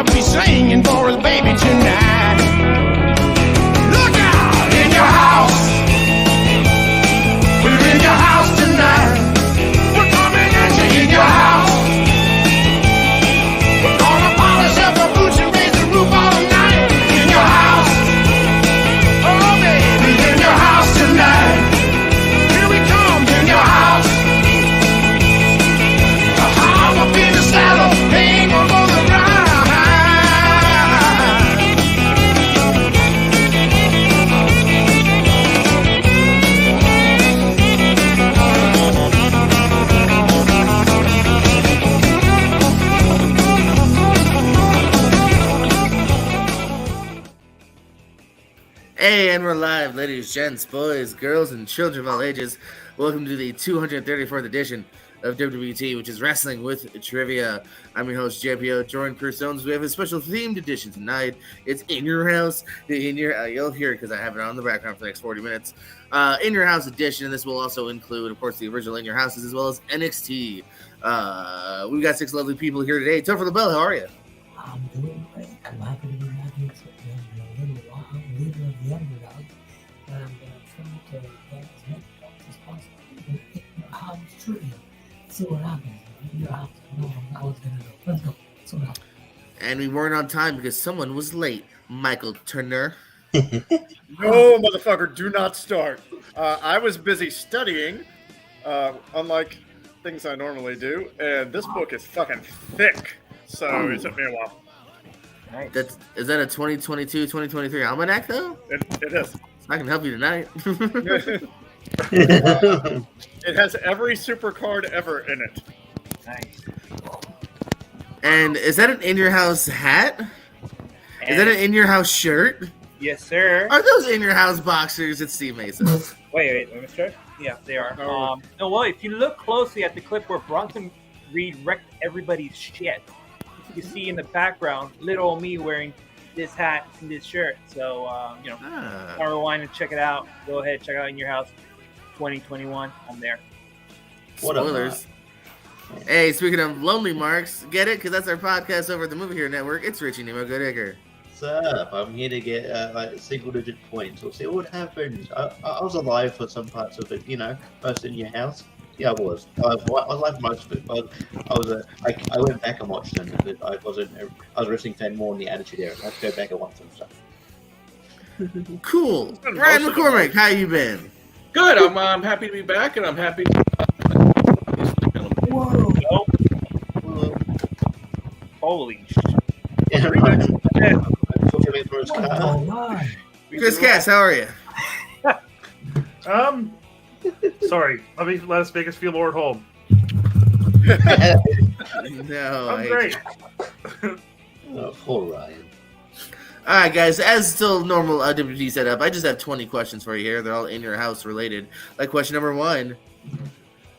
gonna be singing for his baby tonight. Look out in your house. We're in your house tonight. We're coming at you in your house. We're gonna polish up the boots and raise the roof all night. In your house. Oh, baby, in your house tonight. Here we come in your house. I'm up in the saddle, hang on for the ride. Hey, and we're live, ladies, gents, boys, girls, and children of all ages. Welcome to the 234th edition of WWT, which is Wrestling with Trivia. I'm your host, JPO, joined Chris Jones. We have a special themed edition tonight. It's In Your House. You'll hear it because I have it on the background for the next 40 minutes. In Your House edition, and this will also include, of course, the original In Your Houses as well as NXT. We've got 6 lovely people here today. Topher LaBelle, how are you? I'm doing great. I'm happy to be back here for a little while. I'm the leader of the underdog, and I'm trying to get as many points as possible in your house trivia. See what happens. In your house. I know how it's going to go. Let's go. See what happens. And we weren't on time because someone was late. Michael Turner. No, motherfucker, do not start. I was busy studying, unlike things I normally do, and this book is fucking thick, so it took me a while. Nice. Is that a 2022-2023 almanac, though? It is. I can help you tonight. It has every super card ever in it. Nice. And is that an In Your House hat? Is that an In Your House shirt? Yes, sir. Are those In Your House boxers at Steve Mason's? Wait, let me start. Yeah, they are. Oh. No, well, if you look closely at the clip where Bronson Reed wrecked everybody's shit, you can see in the background little old me wearing this hat and this shirt. So, rewind and check it out. Go ahead, check out In Your House 2021. I'm there. Spoilers. Hey, speaking of lonely marks, get it? Because that's our podcast over at the Movie Hero Network. It's Richie Nemo Goodacre. What's up? I'm here to get single-digit points. We'll see what happens. I was alive for some parts of it, most In Your House. Yeah, I was. I was alive for most of it. But I went back and watched them. I was a wrestling fan more in the Attitude Era. I had to go back and watch them. So. Cool. Ryan McCormick, how you been? Good. I'm happy to be back, and I'm happy to... Whoa. Well, Holy shit. yeah, right. All right. Chris Cass, how are you? Sorry. Let me Las Vegas feel more at home. No. I'm great. Oh, poor Ryan. All right, guys. As still normal WWT setup, I just have 20 questions for you here. They're all In Your House related. Like question number 1.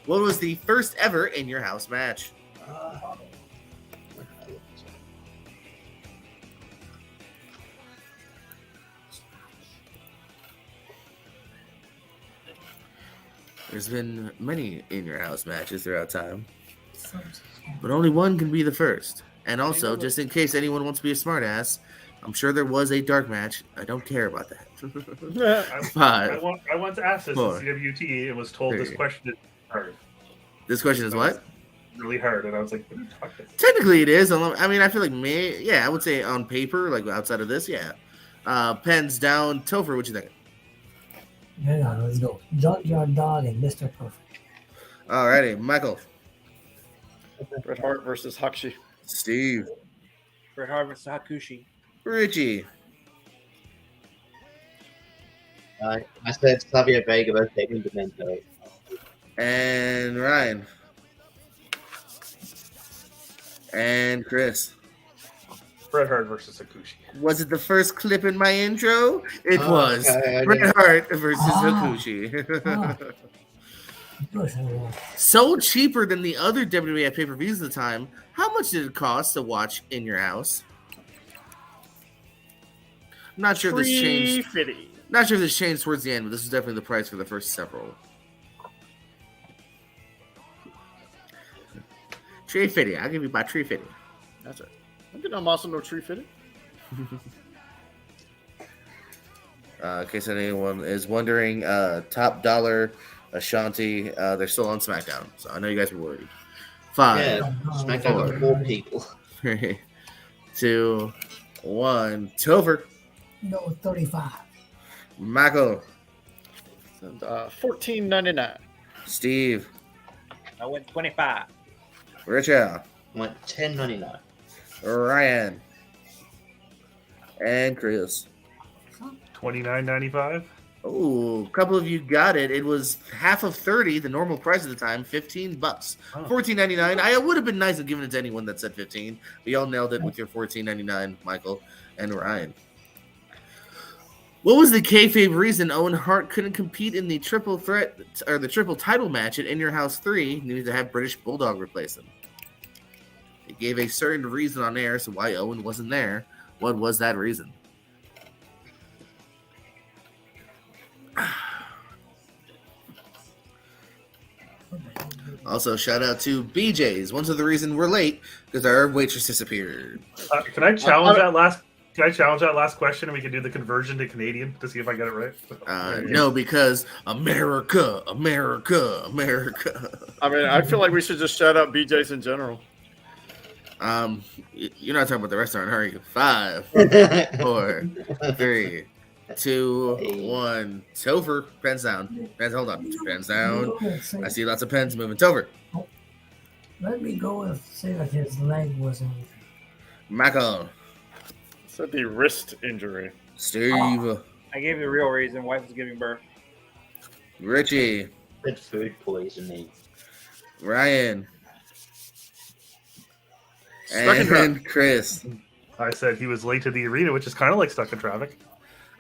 What was the first ever In Your House match? There's been many In Your House matches throughout time, but only one can be the first. And also, just in case anyone wants to be a smartass, I'm sure there was a dark match. I don't care about that. I want to ask this Four, at CWT and was told this three. question is hard. This question is what? Really hard, and I was like, what are you talking about? Technically, it is. I mean, I feel like I would say on paper, like outside of this, yeah. Pens down. Topher, what you think? Hang on, let's go. Junkyard Dog and Mr. Perfect. Alrighty, Michael. Bret Hart versus Hakushi. Steve. Bret Hart versus Hakushi. Richie. I said Savio Vega versus David Demento. And Ryan. And Chris. Bret Hart versus Hakushi. Was it the first clip in my intro? It was. Okay, Bret Hart versus Ah. Hakushi. Ah. Of course I will. Sold cheaper than the other WWF pay-per-views at the time. How much did it cost to watch In Your House? I'm not sure if this changed. $3.50. Not sure if this changed towards the end, but this is definitely the price for the first several. $3.50. I'll give you about $3.50. That's it. I didn't know Masa no tree fitted. In case anyone is wondering, Top Dollar, Ashanti, they're still on SmackDown. So I know you guys were worried. 5, Yeah, SmackDown got 4 people. 3, 2, 1. Topher. No, 35. Michael. $14.99. Steve. I went 25. Richard. Went $10.99. Ryan. And Chris. $29.95. Oh, a couple of you got it. It was half of 30, the normal price at the time, $15. Oh. $14.99. I would have been nice and given it to anyone that said 15. But y'all nailed it with your $14.99, Michael and Ryan. What was the kayfabe reason Owen Hart couldn't compete in the triple threat or the triple title match at In Your House 3? He needed to have British Bulldog replace him. They gave a certain reason on air as to why Owen wasn't there. What was that reason? Also, shout out to BJ's. One of the reasons we're late because our waitress disappeared. Can I challenge that last? Can I challenge that last question, and we can do the conversion to Canadian to see if I get it right? No, because America, America, America. I mean, I feel like we should just shout out BJ's in general. You're not talking about the restaurant, are you? 5, 4, 3, 2, 1. Topher, pens down. Pens, hold on. Pens down. I see lots of pens moving. Topher. Let me go and say that his leg was injured. Michael. Said the wrist injury. Steve. I gave you the real reason. Wife was giving birth. Richie. Good food poisoning. Ryan. Stuck in And Chris. I said he was late to the arena, which is kind of like stuck in traffic.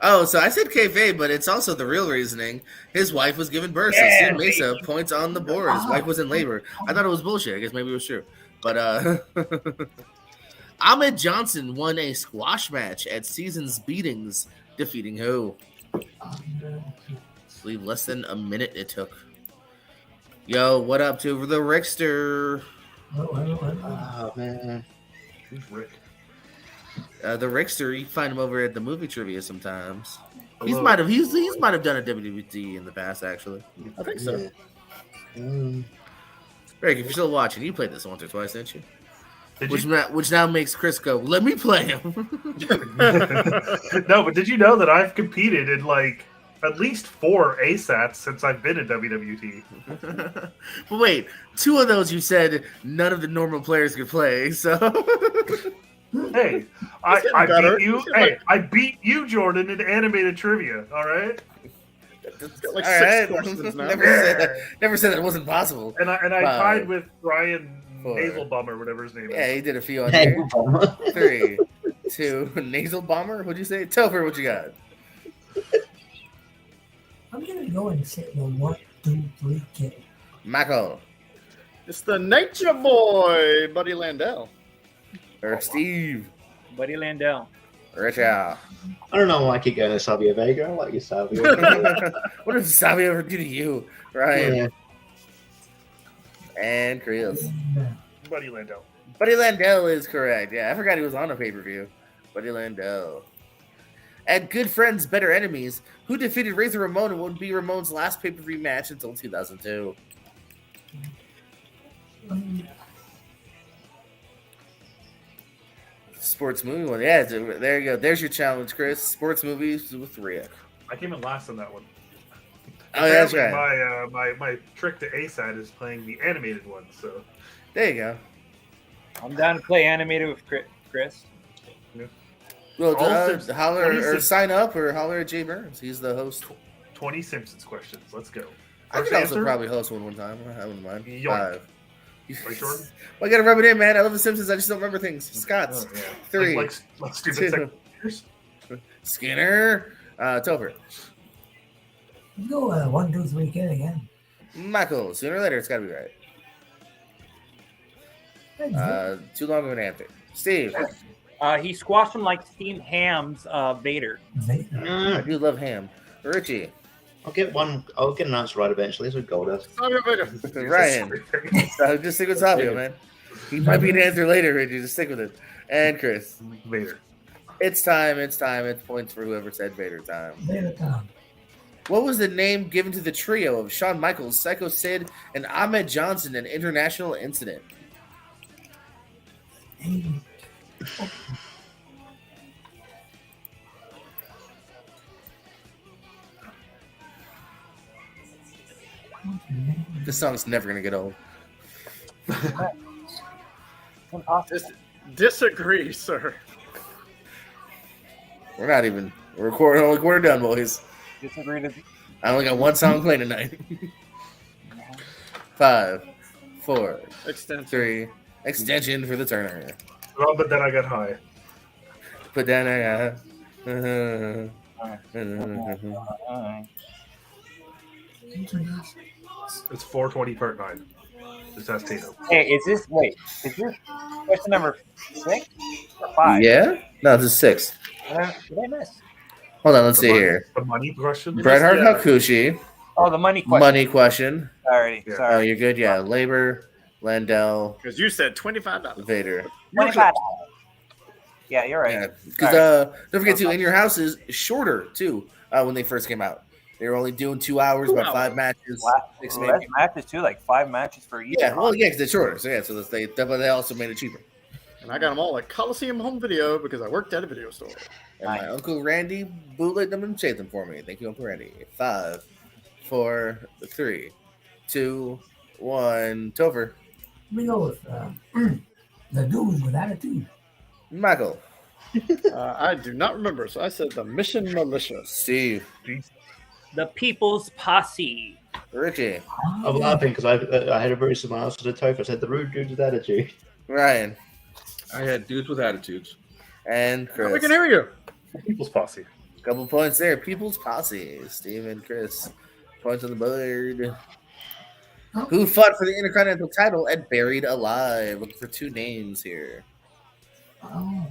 Oh, so I said kayfabe, but it's also the real reasoning. His wife was giving birth, so Steve Mesa points on the board. His wife was in labor. I thought it was bullshit. I guess maybe it was true. But Ahmed Johnson won a squash match at Seasons Beatings, defeating who? I believe less than a minute it took. Yo, what up to the Rickster? Oh, man. Who's Rick? The Rickster, you find him over at the movie trivia sometimes. He Hello. might have done a WWE in the past, actually. I think so. Yeah. Rick, if you're still watching, you played this once or twice, didn't you? Did Which now makes Chris go, let me play him. No, but did you know that I've competed in like at least 4 ASATs since I've been in WWT? But wait, 2 of those you said none of the normal players could play, so Hey, I beat you, Jordan, in animated trivia. All right, Like all 6 right. questions now. Never said that it wasn't possible. and I tied with Brian 4. Naselbum or whatever his name is. Yeah, he did a few on Hey, here. 3, 2, nasal bomber. What'd you say? Topher, what you got? I'm gonna go and say the 1, 2, 3 kid. Michael It's the Nature Boy, Buddy Landell. or Steve? Buddy Landell. Richard. I don't know why I keep going to Savio Vega. I like you, Savio. What did Savio ever do to you, Ryan? Yeah. And Chris. Buddy Landell. Buddy Landell is correct. Yeah, I forgot he was on a pay-per-view. Buddy Landell. At Good Friends, Better Enemies, who defeated Razor Ramon and would be Ramon's last pay-per-view match until 2002. Sports movie one. Yeah, there you go. There's your challenge, Chris. Sports movies with Rick. I came in last on that one. Oh, that's Apparently right. My trick to ASAT is playing the animated one. So There you go. I'm down to play animated with Chris. Well, All Simpsons- holler 20 or Simpsons. sign up or holler at Jay Burns. He's the host. 20 Simpsons questions. Let's go. I could First also answer? probably host one time. I wouldn't mind. Yoink. 5. Right, Jordan? Well, I gotta rub it in, man. I love The Simpsons. I just don't remember things. Scott's. Oh, yeah. 3. Like stupid 2. second. Skinner. Topher. Go 1, 2, 3 kid again. Michael. Sooner or later, it's gotta be right. Too long of an answer. Steve. He squashed him like steamed hams, Vader. I do love ham. Richie. I'll get an answer right eventually. So Goldust. Savio Vega. Ryan. Just stick with Savio, man. He might be an answer later, Richie. Just stick with it. And Chris. Vader. It's time. It's points for whoever said Vader time. Vader time. What was the name given to the trio of Shawn Michaels, Psycho Sid, and Ahmed Johnson in International Incident? This song's never gonna get old. Disagree, sir. We're not even recording. Only quarter done, boys. Disagree to I only got one song playing tonight. 5, 4, Extension. 3. Extension for the Turner. Oh, but then I got high. Put down a. It's 420 part 9. Just ask Tato. Hey, is this question number 6 or 5? Yeah? No, this is 6. Did I miss? Hold on, let's see here. The money question? Bret Hart Hakushi. Oh, the money question. Money question. Alriady, Yeah. Oh, sorry. you're good. Yeah, Labor, Landell, Because you said $25. Vader. $25. Yeah, you're right. Yeah, because don't forget too, In Your House is shorter too. When they first came out, they were only doing 2 hours, 2 about 5 hours. matches, 6 Less maybe. matches too, like 5 matches for each. Yeah, well, yeah, because it's shorter. So yeah, so they also made it cheaper. And I got them all at Coliseum Home Video because I worked at a video store. And my Uncle Randy bootlegged them and saved them for me. Thank you, Uncle Randy. 5, 4, 3, 2, 1. Topher. We go with the dudes with attitude. Michael. I do not remember, so I said the Mission Militia. Steve. The People's Posse. Richie. I'm laughing because I had a very similar answer to Topher. I said the rude dude with attitude. Ryan. I had dudes with attitudes. And Chris. We can hear you. People's Posse. Couple points there. People's Posse. Steve and Chris. Points on the board. Who fought for the Intercontinental title at Buried Alive? Looking for 2 names here. Oh.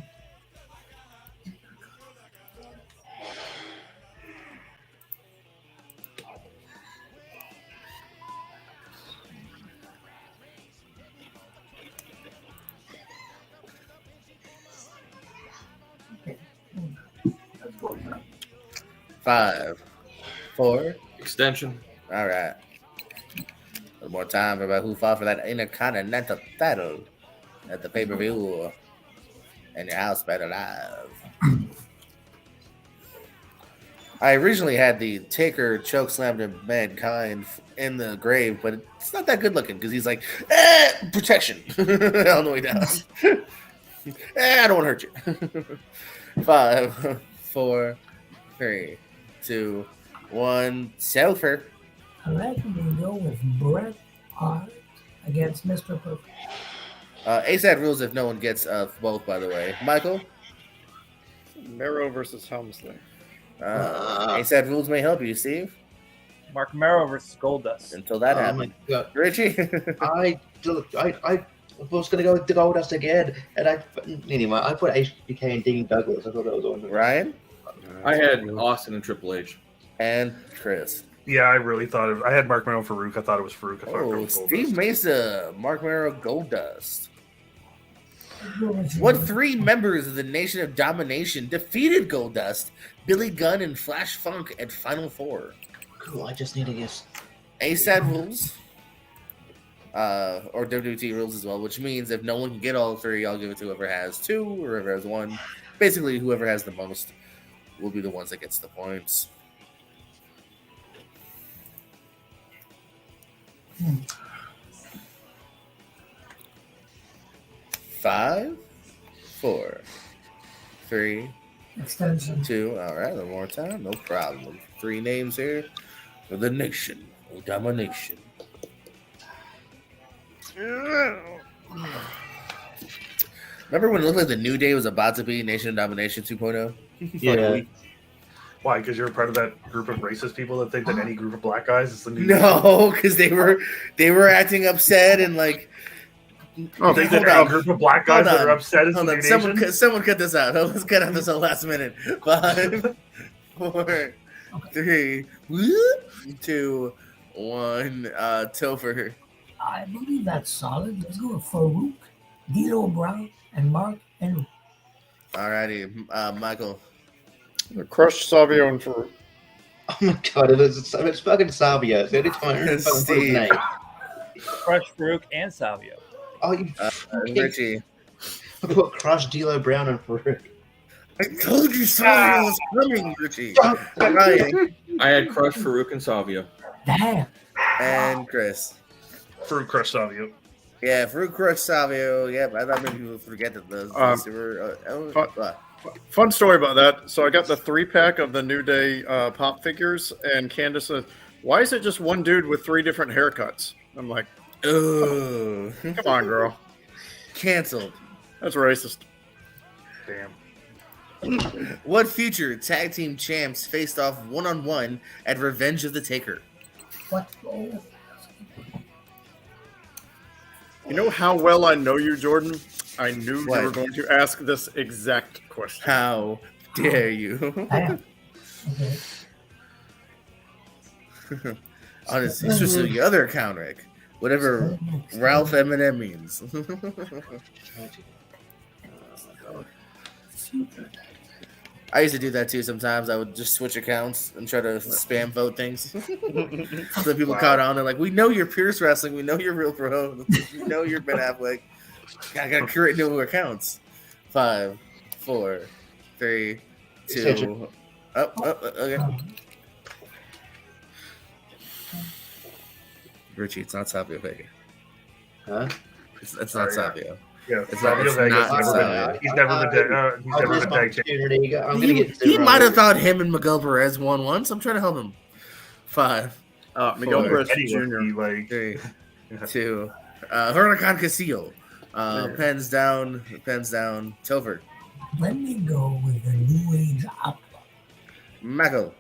Five, 4. Extension. All right. One more time about who fought for that Intercontinental title at the pay-per-view and your house Buried Alive. I originally had the Taker chokeslam to Mankind in the grave, but it's not that good looking because he's like, protection on the way down. I don't want to hurt you. 5, 4, 3, 2, 1. Selfer. I reckon we go with Bret Hart against Mr. Perfect. ASAP rules if no one gets both, by the way. Michael? Mero versus Helmsley. ASAP rules may help you, Steve. Mark Mero versus Goldust. Until that Oh happens. my god! Richie? I was going to go with the Goldust again, and anyway, I put HBK and Dean Douglas. I thought that was on. Ryan? I had Austin and Triple H. And Chris. Yeah, I really thought I had Mark Mero for Farouk. I thought it was Farouk. I thought it Oh, was Steve Goldust. Mesa, Mark Mero, Goldust. What 3 members of the Nation of Domination defeated Goldust, Billy Gunn, and Flash Funk at Final 4? Cool. I just need to guess. ASAP rules, or WWT rules as well, which means if no one can get all 3, I'll give it to whoever has 2 or whoever has 1. Basically, whoever has the most will be the ones that gets the points. Five, 4, 3, Extension. 2. All right, one more time. No problem. 3 names here for the Nation of Domination. Remember when it looked like the New Day was about to be Nation of Domination 2.0? Yeah. Why? Because you're part of that group of racist people that think that any group of black guys is the new. No, because they were acting upset and like. Oh, think that hold any on. group of black guys Hold that are on. upset is the Hold new on. nation. Someone cut this out. Let's cut out this whole last minute. 5, 4, 3, 2, 1. Topher. I believe that's solid. Let's go with Farouk, D'Lo Brown, and Mark Anyway, Alrighty, Michael. Crush Savio and Farouk. Oh my god, it's fucking Savio. It's the only time I remember fucking put his Steve. name. Crush, Farouk, and Savio. Oh, you fucking Richie. I put Crush, D'Lo Brown, and Farouk. I told you Savio was coming, Richie. Ryan I had Crush, Farouk, and Savio. damn. and Chris. Fruit Crush Savio. Yeah, Fruit Crush Savio. Yep, I thought maybe people would forget that those they were. Fun story about that. So I got the 3-pack of the New Day pop figures, and Candace says, "Why is it just one dude with 3 different haircuts?" I'm like, Oh, "Come on, girl, canceled. that's racist." Damn. What future tag team champs faced off 1-on-1 at Revenge of the Taker? What? Oh, You know how well I know you, Jordan? I knew What? you were going to ask this exact question. How dare you? damn. Okay. Honestly, switch to the other account, Rick. Whatever Ralph Eminem means. I used to do that too sometimes. I would just switch accounts and try to spam vote things. So people caught on. They're like, we know you're Pierce Wrestling. We know you're Real Pro. We know you're Ben Affleck. I got to create new accounts. 5, 4, 3, 2. Okay. Richie, it's not Savio Vega. Huh? It's not Savio. Yeah, It's Savio not- Vega's it's not never been. He's never been. He's never been tag champion. I'm gonna get He zero. might have thought him and Miguel Perez won once. I'm trying to help him. 5, Miguel 4, Perez Eddie would Jr. be like, 3, 2. Huracan Casillo. Pens down. Topher. Let me go with the New Age Opera. Michael.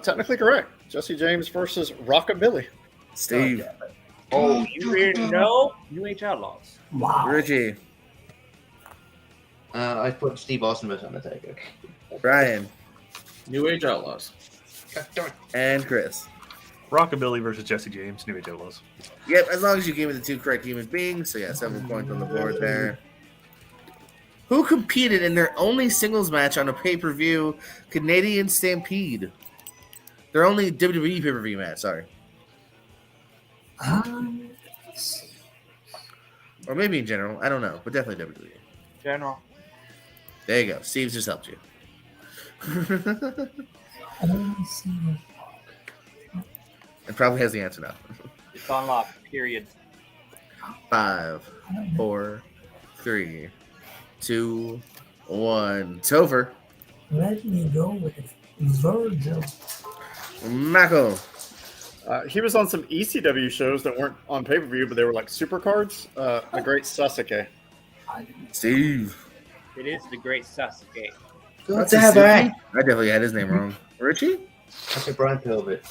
Technically correct. Jesse James versus Rockabilly. Steve. Oh, you didn't know? New Age Outlaws. Wow. Richie. I put Steve Austin versus Undertaker. Brian. New Age Outlaws. And Chris. Rockabilly versus Jesse James, New Age Outlaws. Yep, as long as you gave me the 2 correct human beings. So yeah, 7 points on the board there. Who competed in their only singles match on a pay-per-view Canadian Stampede? Their only WWE pay-per-view match, sorry. Or maybe in general. I don't know, but definitely WWE. General. There you go. Steve's just helped you. Only single. It probably has the answer now. It's unlocked, period. 5, 4, 3, 2, 1. Topher. Let me go with Virgil. Michael. He was on some ECW shows that weren't on pay-per-view, but they were like super cards. The Great Sasuke. Steve. It is the great Sasuke. That's a Suki? I definitely had his name wrong. Richie? That's a Brian Pilbit.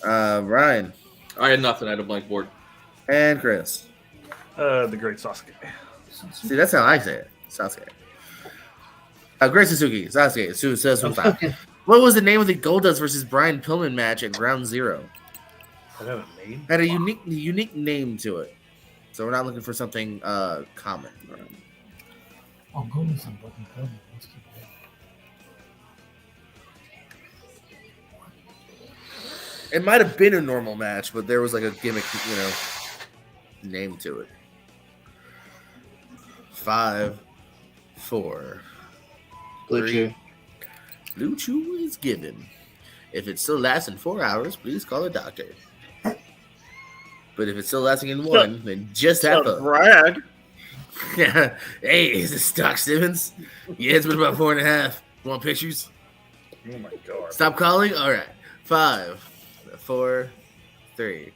Ryan. I had nothing. I had a blank board. And Chris. The Great Sasuke. See, that's how I say it. Sasuke. Great Suzuki. Sasuke. What was the name of the Goldust versus Brian Pillman match at Ground Zero? Does that have a name? Had a unique name to it. So we're not looking for something common. I'll go with somebody. Let's keep it. It might have been a normal match, but there was like a gimmick, name to it. 5, 4, Blue Chew. Blue Chew is given. If it's still lasting 4 hours, please call a doctor. But if it's still lasting in 1, then just have a brag. Yeah. Hey, is this Doc Simmons? Yeah, it's been about 4.5. Want pictures? Oh my god. Stop calling? All right. 5, 4, 3,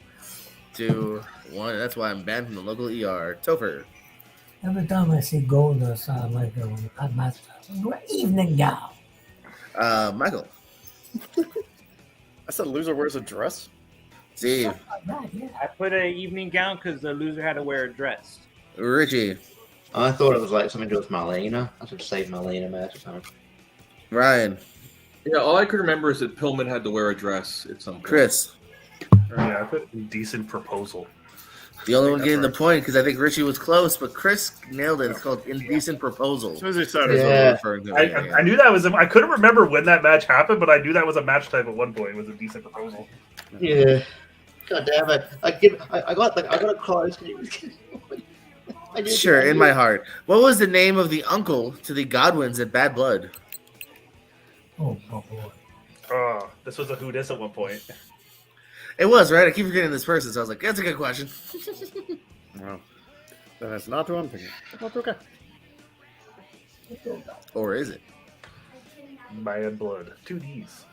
2, 1. That's why I'm banned from the local ER. Topher. Every time I see Goldust, I'm like, I'm not evening gown. Michael. I said loser wears a dress. Steve. I put an evening gown because the loser had to wear a dress. Richie. I thought it was like something to do with Marlena. I should save Marlena match or something. Ryan. Yeah, all I could remember is that Pillman had to wear a dress at some point. Chris. Yeah, I put Indecent Proposal. The only one That's getting the right. point because I think Richie was close, but Chris nailed it. It's called Indecent Proposal. As soon as he said Is it. what Yeah. we're referring to. I knew that was. I couldn't remember when that match happened, but I knew that was a match type at one point. It was a decent proposal. Yeah. God damn it! I got a close. I knew Sure, I in knew- my heart. What was the name of the uncle to the Godwins at Bad Blood? Oh, boy. This was a who dis at one point. It was, right? I keep forgetting this person, so I was like, that's a good question. Well, then it's not who I'm thinking. That's okay. Or is it? Bad Blood. 2 Ds.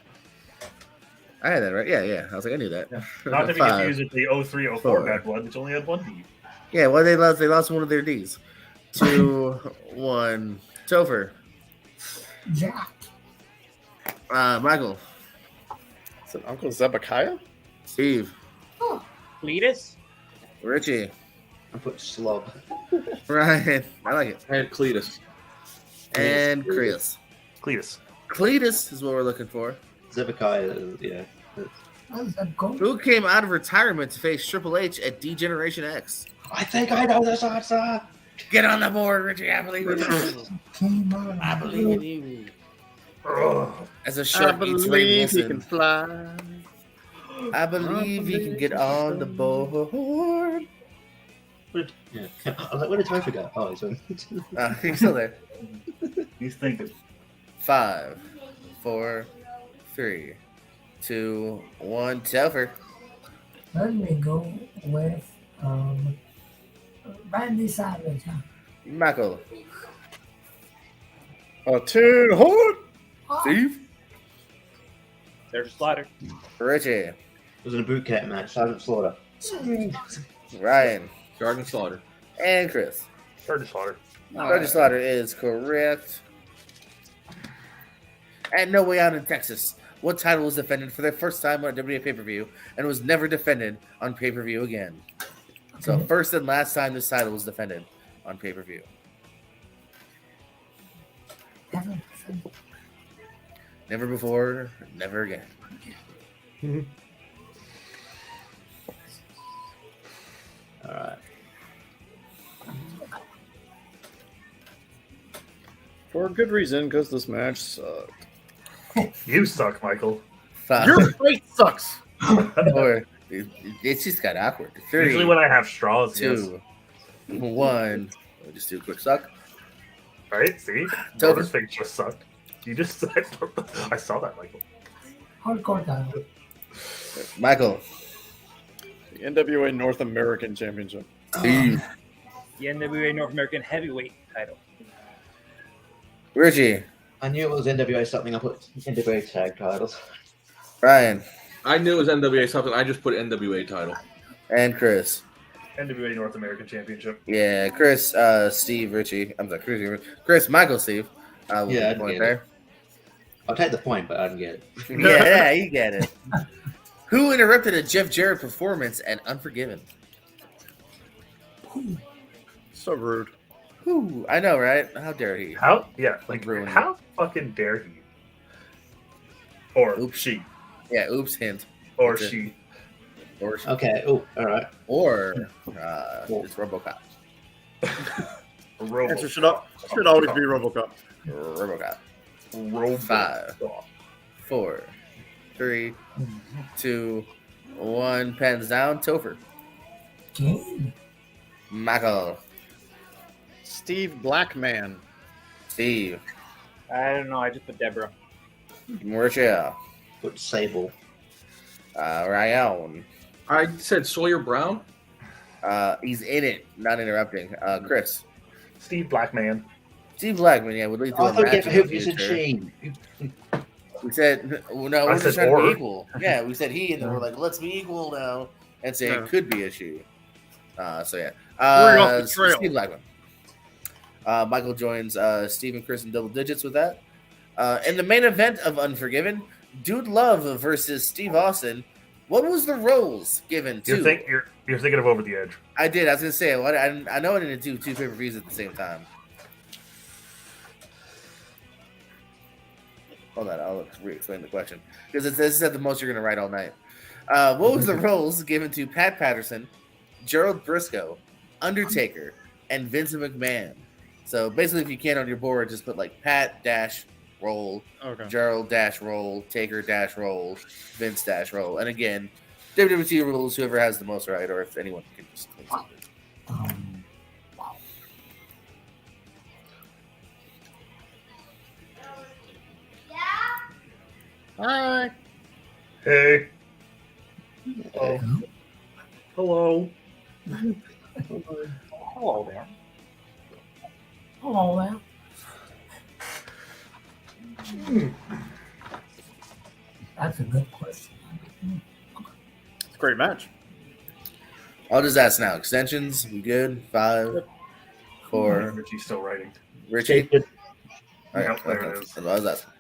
I had that right. Yeah. I was like, I knew that. Not to be Five. confused with the 03-04 Four. Bad Blood, which only had 1 D. Yeah, well, they lost one of their D's. 2, 1. Topher. Jack. Michael. Is it Uncle Zebekiah? Steve. Cletus? Richie. I put slob. Ryan. I like it. And Cletus. And Chris. Cletus. Cletus is what we're looking for. Zebekiah, yeah. How's that going? Who came out of retirement to face Triple H at D-Generation X? I think I know this answer. Get on the board, Richie. I believe in you. Came on. I believe in you. Ugh. As a I shark eats Ray believe he Wilson. can fly. I believe he can get on the board. Yeah. I was like, where did Topher go? Oh, he's on. He's still there. He's thinking. 5, 4, 3, 2, 1. Topher. Let me go with Randy Savage. Huh? Michael. 2 Horde. Steve. There's a Slaughter. Richie. It was in a boot camp match. Sergeant Slaughter. Ryan. Garden Slaughter. And Chris. Sergeant Slaughter. Roger Slaughter is correct. And No Way Out in Texas. What title was defended for the first time on a WWE pay-per-view and was never defended on pay-per-view again? So Okay. first and last time this title was defended on pay-per-view. Never before, never again. All right. For a good reason, because this match sucked. You suck, Michael. 5, Your face sucks. 4. It's just got awkward. 3, Usually when I have straws, yes. 2, 1. We'll just do a quick suck. Right? See? Topher. Topher's face just sucked. You just said. I saw that, Michael. Hardcore title. Michael. The NWA North American Championship. Steve. The NWA North American Heavyweight title. Richie. I knew it was NWA something. I put NWA tag titles. Ryan. I knew it was NWA something. I just put NWA title. And Chris. NWA North American Championship. Yeah, Chris, Steve, Richie. I'm sorry, Chris, Michael, Steve. We'll Yeah, get I the point get there. I'll take the point, but I didn't get it. Yeah, you get it. Who interrupted a Jeff Jarrett performance at Unforgiven? So rude. Whew, I know, right? How dare he? How? Yeah, like, Ruined how fucking dare he? Or Oops. she. Yeah, oops, hint. Or That's it. she. Or Okay. Oh, all right. it's RoboCop. Robo. Answer should always be RoboCop. RoboCop. Robo. 5, 4, 3, 2, 1. Pens down. Topher. Game. Michael. Steve Blackman. Steve. I don't know. I just put Deborah. Mauricio. Put Sable. Ryan. I said Sawyer Brown. He's in it, not interrupting. Chris. Steve Blackman. Steve Blackman, yeah, would lead to I a thought match you in the you said future. she. We said, no, I we're just said trying to or. be equal. Yeah, we said he, and then we're like, let's be equal now, and say Yeah. it could be a she. So yeah. We're off the trail. Steve Blackman. Michael joins Steve and Chris in double digits with that. In the main event of Unforgiven, Dude Love versus Steve Austin. What was the roles given to? You're thinking of Over the Edge. I did. I was gonna say. I know I didn't do 2 pay-per-views at the same time. Hold on, I'll re-explain the question because this is at the most you're gonna write all night. What was the roles given to Pat Patterson, Gerald Briscoe, Undertaker, and Vincent McMahon. So basically, if you can on your board, just put like Pat dash roll, Okay. Gerald dash roll, Taker dash roll, Vince dash roll, and again, WWE rules. Whoever has the most right, or if anyone can just. Wow. Hi. Hey. Oh. Hello. Hello there. Hello there. That's a good question. It's a great match. I'll just ask now. Extensions, we good? 5, 4. Richie's still writing. Richie. Jacob, All right, Yep, there it okay. is. That's what I was asking.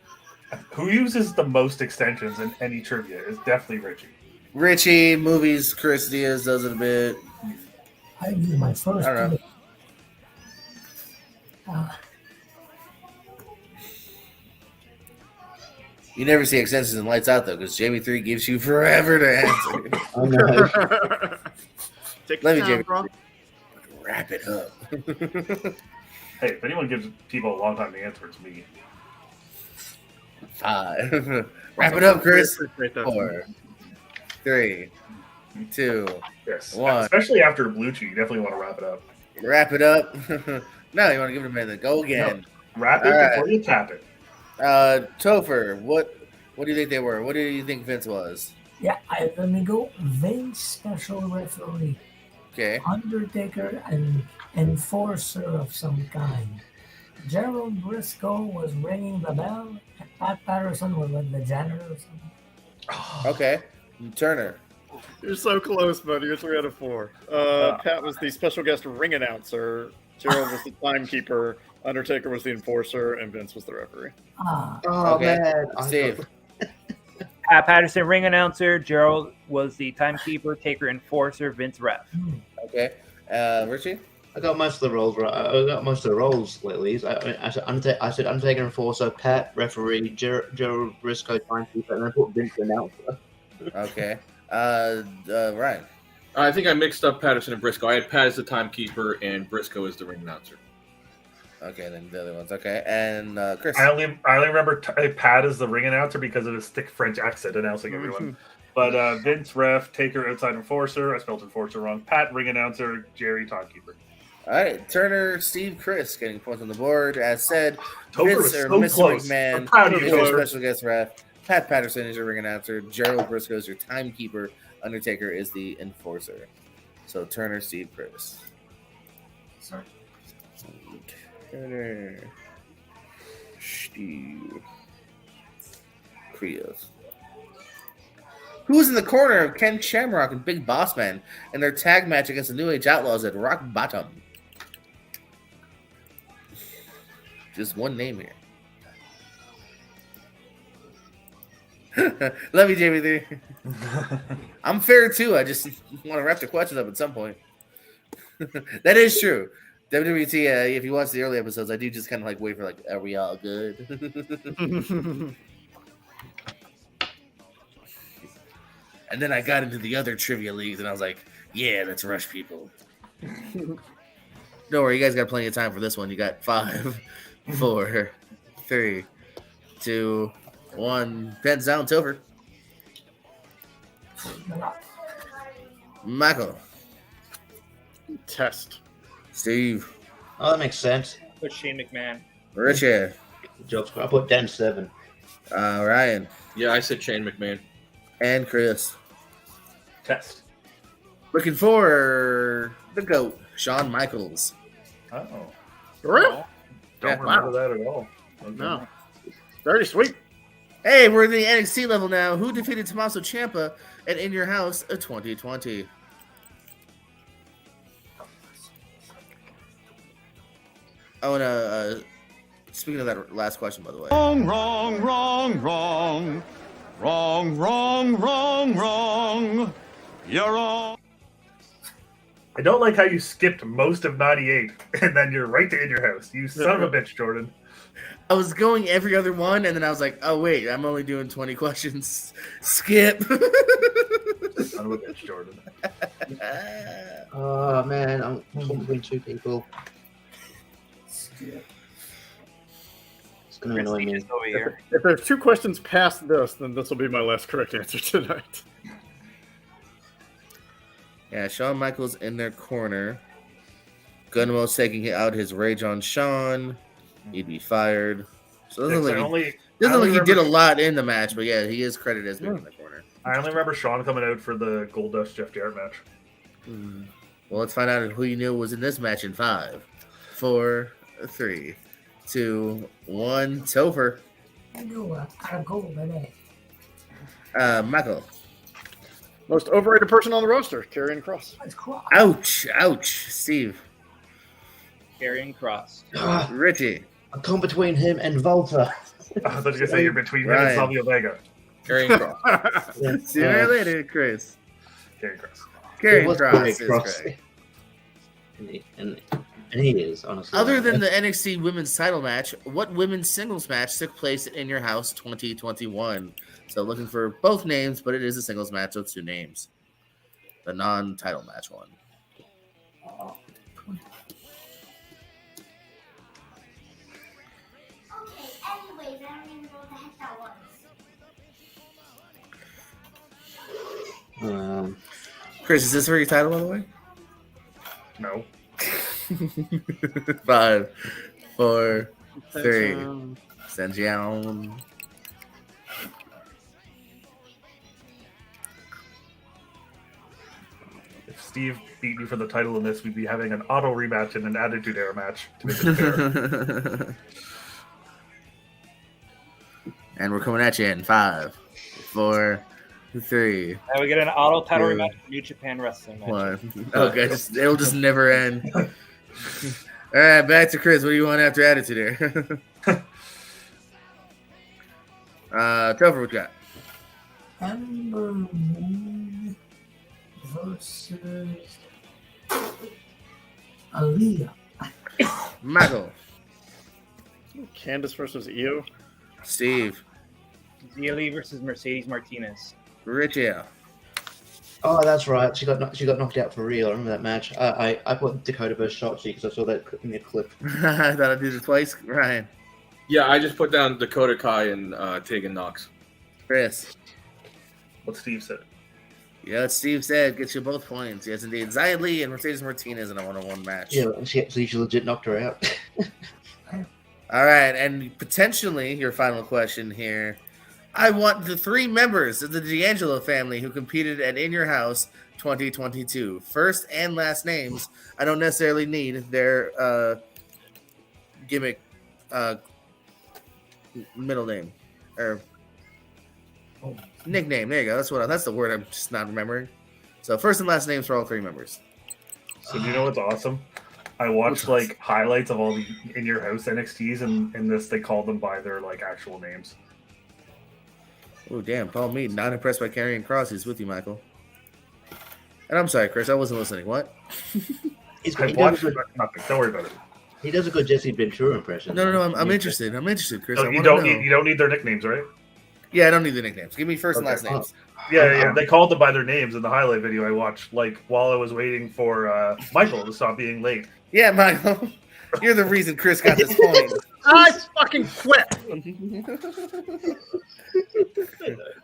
Who uses the most extensions in any trivia is definitely Richie. Richie, movies, Chris Diaz does it a bit. I use my first. I don't know. You never see extensions in Lights Out though, because Jamie 3 gives you forever to answer. I know. Take Let me, your time, Jamie. bro. Wrap it up. Hey, if anyone gives people a long time to answer, it's me. 5. Wrap it up, Chris. Appreciate that. 4, 3, 2. Yes. One. Especially after Blue Chew, you definitely want to wrap it up. Wrap it up. No, you want to give it a minute. Go again. Wrap it All right. before you tap it. Topher, what do you think they were? What do you think Vince was? Yeah, let me go. Vince special referee, Okay. Undertaker, and enforcer of some kind. Gerald Briscoe was ringing the bell. And Pat Patterson was like the janitor or something. Okay. Turner. You're so close, buddy. You're 3 out of 4. Pat was the special guest ring announcer. Gerald was the timekeeper. Undertaker was the enforcer, and Vince was the referee. Ah, Oh Okay. man, Steve. Pat Patterson, ring announcer. Gerald was the timekeeper, Taker enforcer, Vince ref. Okay. Richie? I got most of the roles right. I got most of the roles lately. I said Undertaker enforcer, Pat referee, Gerald Briscoe timekeeper, and then I put Vince announcer. Okay. Ryan. I think I mixed up Patterson and Briscoe. I had Pat as the timekeeper and Briscoe as the ring announcer. Okay, then the other ones. Okay. And Chris. I only remember Pat as the ring announcer because of his thick French accent announcing everyone. But Vince ref, Taker outside enforcer. I spelled enforcer wrong. Pat ring announcer, Jerry timekeeper. All right. Turner, Steve, Chris getting points on the board. As said, Topher Vince was or so Mr. close. McMahon I'm proud of is you, your Topher. special guest ref. Pat Patterson is your ring announcer. Gerald Briscoe is your timekeeper. Undertaker is the enforcer. So Turner, Steve, Chris. sorry. Turner, Steve, Chris. Who was in the corner of Ken Shamrock and Big Boss Man in their tag match against the New Age Outlaws at Rock Bottom? Just one name here. Love you, Jamie 3. I'm fair too. I just want to wrap the questions up at some point. That is true. WWT, if you watch the early episodes, I do just kind of like wait for like, are we all good? And then I got into the other trivia leagues, and I was like, yeah, let's rush people. Don't worry, you guys got plenty of time for this one. You got 5, 4, 3, 2, 1. Pens down, Topher. Michael. Test. Steve. Oh, that makes sense. Put Shane McMahon. Richard. Jobs. I put Dan 7. Ryan. Yeah, I said Shane McMahon. And Chris. Test. Looking for the GOAT, Shawn Michaels. Oh. Really? Don't Yeah, remember that at all. Okay. No. Very sweet. Hey, we're in the NXT level now. Who defeated Tommaso Ciampa at In Your House 2020? Oh, and speaking of that last question, by the way. Wrong, wrong, wrong, wrong. Wrong, wrong, wrong, wrong. You're wrong. I don't like how you skipped most of 98 and then you're right to In Your House. You son of a bitch, Jordan. I was going every other one, and then I was like, oh, wait, I'm only doing 20 questions. Skip. Son of a bitch, Jordan. Oh man, I'm torn between two people. It's gonna annoy me. Just over here. If there's 2 questions past this, then this will be my last correct answer tonight. Yeah, Shawn Michaels in their corner. Gunmo's taking out his rage on Shawn. He'd be fired. So it doesn't look like he did a lot in the match, but yeah, he is credited as being in the corner. I only remember Shawn coming out for the Goldust Jeff Jarrett match. Well, let's find out who you knew was in this match in 5, 4, 3, 2, 1. Topher. I know I go today. Michael. Most overrated person on the roster, Karrion Kross. That's cool. Ouch. Steve. Karrion Kross. Richie. I'm torn between him and Volta. I thought you were going to say you're between him and Ryan. Savio Vega. Karrion Kross. See you later, Chris. Karrion Kross. Karrion was Kross is Kross. great. And he is, honestly. Other than the NXT Women's Title match, what women's singles match took place in your house 2021? So looking for both names, but it is a singles match, so it's 2 names. The non-title match one. Anyways, I don't even know what the heck that was. Chris, is this for your title, by the way? No. 5, 4, 3. Sanjian. If Steve beat me for the title in this, we'd be having an auto rematch and an Attitude Era match to make it fair. And we're coming at you in 5, 4, 3, Now we get an auto title 2, rematch for New Japan Wrestling match. 1. Okay, it'll just never end. All right, back to Chris. What do you want after Attitude Era? Topher, what you got? Ember Moon versus Aaliyah. Michael. Candice versus Io. Steve. Xia Li versus Mercedes Martinez. Richie. Oh, that's right. She got knocked out for real. I remember that match. I put Dakota versus Shotzi because I saw that in the clip. I thought I'd do this twice. Ryan. Yeah, I just put down Dakota Kai and Tegan Knox. Chris. What Steve said. Yeah, what Steve said gets you both points. Yes, indeed. Xia Li and Mercedes Martinez in a 1-on-1 match. Yeah, she legit knocked her out. All right, and potentially your final question here. I want the 3 members of the D'Angelo family who competed at In Your House 2022. First and last names. I don't necessarily need their gimmick middle name or nickname. There you go. That's the word I'm just not remembering. So first and last names for all 3 members. So do you know what's awesome? I watched like highlights of all the In Your House NXTs, and in this they called them by their like actual names. Oh, damn. Paul Mead, not impressed by Karrion Kross. He's with you, Michael. And I'm sorry, Chris. I wasn't listening. What? I watched it, nothing. Don't worry about it. He does a good Jesse Ventura impression. No. I'm interested. I'm interested, Chris. No, you don't need their nicknames, right? Yeah, I don't need the nicknames. Give me first and last names. Yeah. They called them by their names in the highlight video I watched, like while I was waiting for Michael to stop being late. Yeah, Michael. You're the reason Chris got this point. I fucking quit.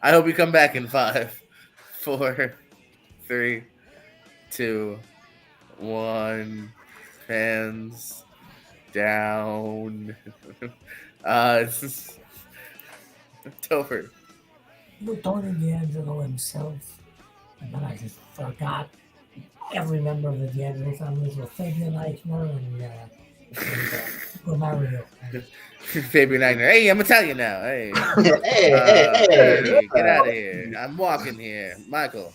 I hope you come back in 5, 4, 3, 2, 1. Hands down. Topher. Tony D'Angelo himself. And then I just forgot every member of the D'Angelo family. So Fabian Eichner and Romario. Fabian Eichner. Hey, I'm Italian now. Hey. Hey. Get out of here. I'm walking here. Michael.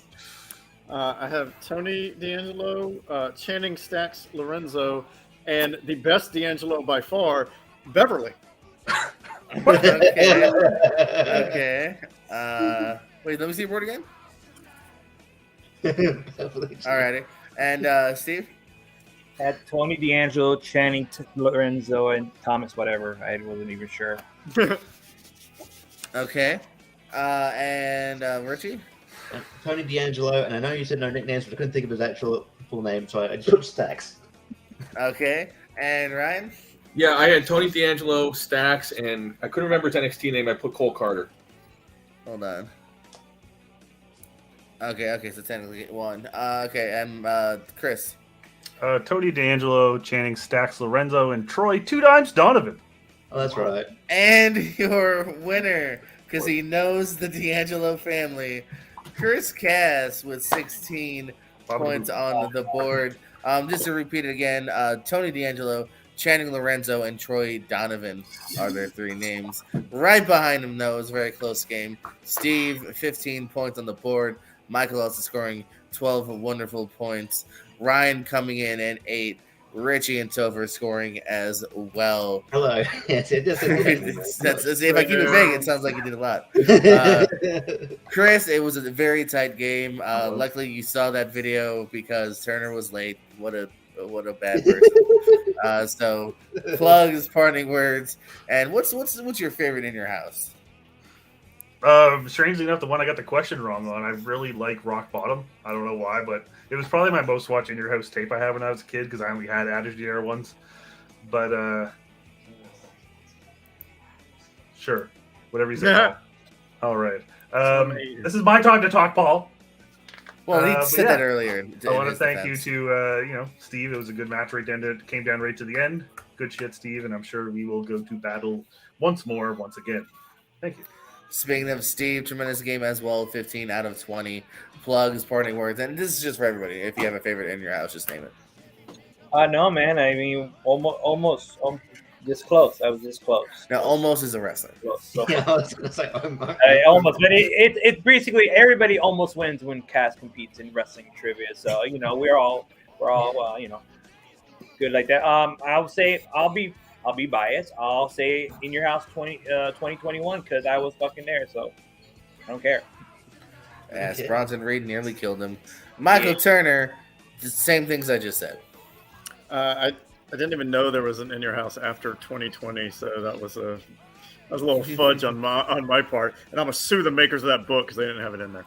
I have Tony D'Angelo, Channing Stacks Lorenzo, and the best D'Angelo by far, Beverly. Okay. Wait, let me see your board again. Alrighty. And Steve? Had Tony D'Angelo, Channing Lorenzo, and Thomas whatever. I wasn't even sure. Okay. And Richie? Tony D'Angelo, and I know you said no nicknames, but I couldn't think of his actual full name, so I just put Stacks. Okay, and Ryan? Yeah, I had Tony D'Angelo, Stacks, and I couldn't remember his NXT name. I put Cole Carter. Hold on. Okay, so technically one. Okay, and Chris. Tony D'Angelo, Channing Stacks Lorenzo, and Troy 2 times Donovan. Oh, that's right. And your winner, because he knows the D'Angelo family, Chris Cass with 16 points on the board. Just to repeat it again, Tony D'Angelo, Channing Lorenzo, and Troy Donovan are their three names. Right behind him, though, is a very close game. Steve, 15 points on the board. Michael also scoring 12 wonderful points. Ryan coming in at 8. Richie and Topher scoring as well. Hello. Yes, it does. If I keep it vague, it sounds like you did a lot. Chris, it was a very tight game. Luckily, you saw that video because Turner was late. What a bad person. So, plugs, parting words, and what's your favorite in your house? Strangely enough, the one I got the question wrong on, I really like Rock Bottom. I don't know why, but it was probably my most watched In Your House tape I had when I was a kid because I only had Attitude Era ones. But, sure. Whatever you say. All right. This is my time to talk, Paul. Well, he said that earlier. I want to thank you to, Steve. It was a good match right down it came down right to the end. Good shit, Steve, and I'm sure we will go to battle once again. Thank you. Speaking of Steve, tremendous game as well. 15 out of 20 plugs, parting words, and this is just for everybody. If you have a favorite in your house, just name it. No, man. I mean, almost this close. I was this close. Now, almost is a wrestler. So Yeah, I was gonna say almost, but it's basically everybody almost wins when Cass competes in wrestling trivia. So we're all good like that. I'll say I'll be biased. I'll say In Your House 2021 because I was fucking there, so I don't care. As Bronson Reed nearly killed him. Michael Turner, the same things I just said. I didn't even know there was an In Your House after 2020, so that was a little fudge on my part. And I'm gonna sue the makers of that book because they didn't have it in there,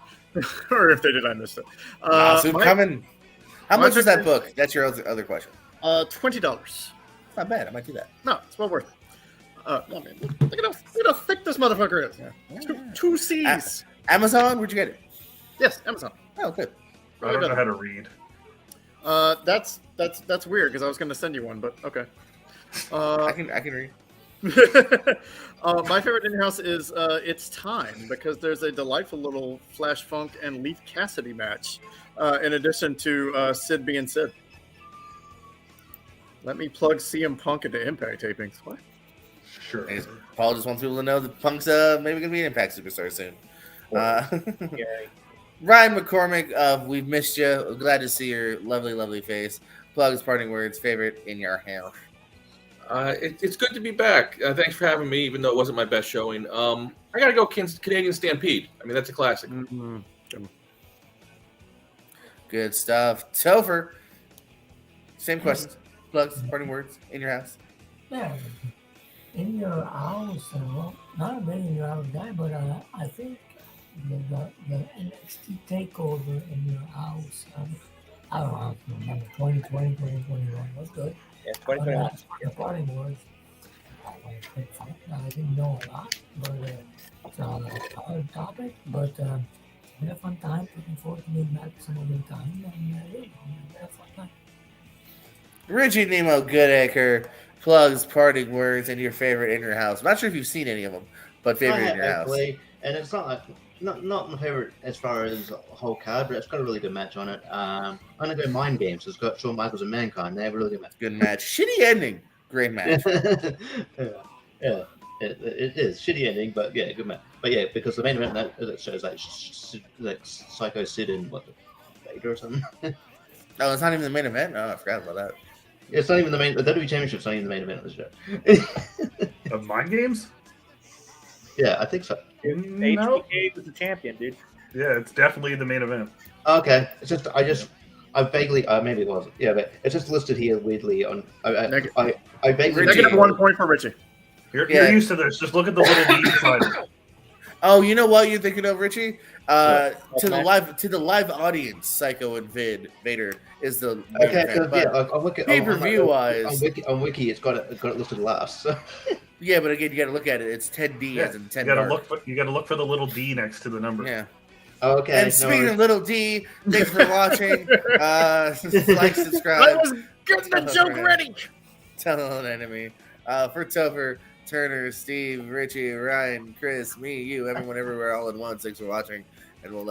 or if they did, I missed it. Coming. How much is that book? That's your other question. $20. Not bad. I might do that. No, it's well worth it. No, man. Look at how thick this motherfucker is. Yeah. Two C's. Amazon? Where'd you get it? Yes, Amazon. Oh, good. I don't know how to read. That's weird because I was going to send you one, but okay. I can read. My favorite In Your House is It's Time because there's a delightful little Flash Funk and Leaf Cassidy match in addition to Sid being Sid. Let me plug CM Punk into Impact tapings. What? Sure. Paul just wants people to know that Punk's maybe going to be an Impact superstar soon. Ryan McCormick, we've missed you. Glad to see your lovely, lovely face. Plugs, parting words, favorite in your house. It's good to be back. Thanks for having me, even though it wasn't my best showing. I got to go Canadian Stampede. I mean, that's a classic. Mm-hmm. Good stuff. Topher, same questions. Plugs, parting words, in your house. Yeah, In Your House. Well, not a big In Your House guy, but I think the NXT takeover In Your House. I don't know, 2020, 2021 was good. Yeah, 2021. The parting words. I didn't know a lot, but it's a hard topic. But we had a fun time. Looking forward to meeting back some other time. And we had a fun time. Richie Nemo Goodacre, plugs, parting words, and your favorite in your house. I'm not sure if you've seen any of them, but favorite in your house. And it's not my favorite as far as the whole card, but it's got a really good match on it. I'm gonna go Mind Games. It's got Shawn Michaels and Mankind. They have a really good match. Good match. Shitty ending. Great match. yeah, it is shitty ending, but yeah, good match. But yeah, because the main event that shows like Psycho Sid and what the Vader or something. Oh, it's not even the main event. Oh, I forgot about that. It's not even the main. The WWE Championship's not even the main event of the show. Of Mind Games? Yeah, I think so. HBK was the champion, dude. Yeah, it's definitely the main event. Okay, it's just I vaguely maybe it wasn't. Yeah, but it's just listed here weirdly on. I vaguely -1 point for Richie. You're used to this. Just look at the little D side. Oh, you know what you're thinking of, Richie? To the Okay. live audience, Psycho and Vader is the Okay, main event, yeah, but on Wiki, pay-per-view wise, on Wiki, it's got it listed last. So. yeah. But again, you got to look at it. It's 10D Yeah, as in 10. you gotta look for the little D next to the number. Yeah. Okay. And no speaking worries. of Little D, thanks for watching. Like, subscribe. I was getting the joke ready. Tell an enemy. For Topher, Turner, Steve, Richie, Ryan, Chris, me, you, everyone, everywhere, all at once. Thanks for watching, and we'll